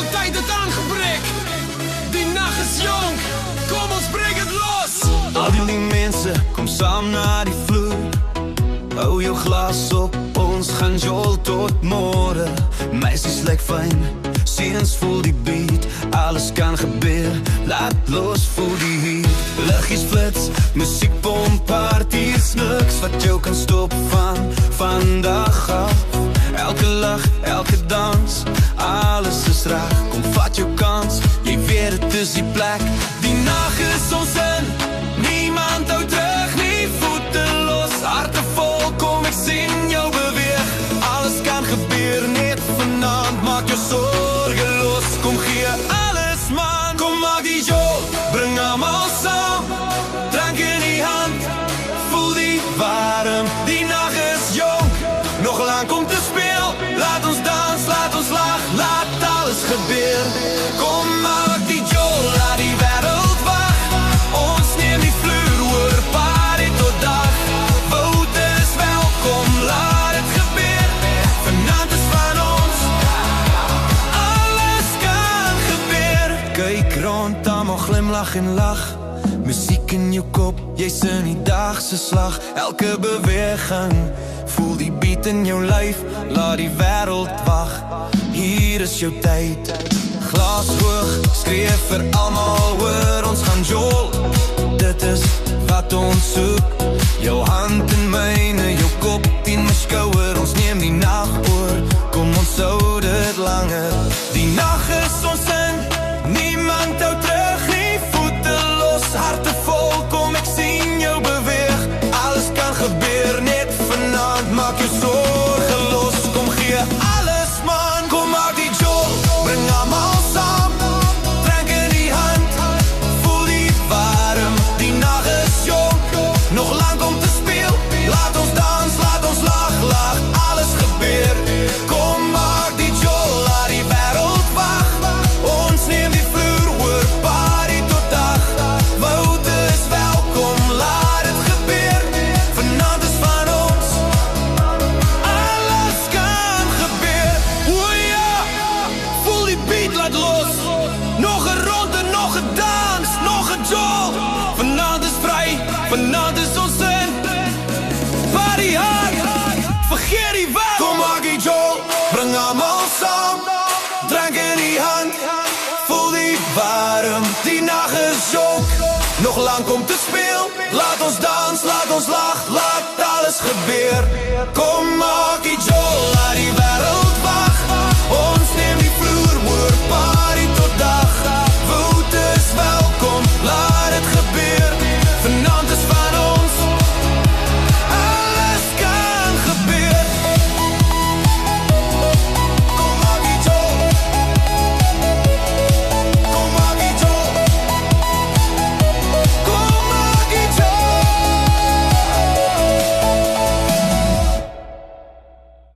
altijd het aangebrek. Die nacht is jong, kom ons breng het los. Al die mensen, kom samen naar die vloer. Hou jou glas op, ons gaan jol tot morgen. Meisjes lijkt fijn, ziens voel die beat. Alles kan gebeuren, laat los, voel die heat. Lichtjes flits, muziek pomp, party is niks wat jou kan stoppen van vandaag af. Elke lach, elke dans, alles is raar. Kom vat jou kans, jy weet het is die plek. Die nacht is ons in, niemand houdt terug, nie voeten los. Harten vol, kom ik sien jou beweeg. Alles kan gebeuren, net vanavond, maak jou zorgen los. Kom gee alles man, kom maak die jol, bring allemaal saam. Drank in die hand, voel die warm. Die nacht is jong, nog lang om te speel. Laat ons dans, laat ons lach, laat alles gebeuren. Kom maak die jol, laat die wereld wacht. Ons neem die vloer, hoor party tot dag. Wout is welkom, laat het gebeuren. Vanavond is van ons, alles kan gebeuren. Kijk rond, allemaal glimlach en lach. Muziek in je kop, jy's in die dagse slag. Elke beweging, voel die beat in jou lijf. Laat die wereld wacht, hier is jou tijd. Glas hoog, skreef vir allemaal hoor. Ons gaan jol, dit is wat ons soek. Jou hand in myne, jou kop in my skouwer. Ons neem die nacht oor, kom ons hou dit langer. Die nacht is ons in, niemand hou terug, nie voeten los. Harten vol, kom ek sien jou beweeg. Alles kan gebeuren, net vanavond, maak jou zorgen los. Kom gee alles man, kom maak die jol, bring allemaal saam. Drank in die hand, voel die warm. Die nacht is jong, nog lang om te speel. Laat ons dans, laat ons lach, lach, alles gebeur. Kom maak die jol, laat die wereld wacht. Ons neem die vloer, hoor party tot dag. Wout is welkom, laat het gebeur. Vanavond is van ons, alles kan gebeuren. O ja, voel die beat, laat los. Nog een ronde, nog een dans, nog een jol. Vanavond is vrij, vanavond is ons zin. Party hard, vergeet die wat. Kom maak die jol, bring allemaal saam. Drank in die hand, voel die warm. Die nacht is jong, nog lang om te speel. Laat ons dans, laat ons lach, laat alles gebeuren.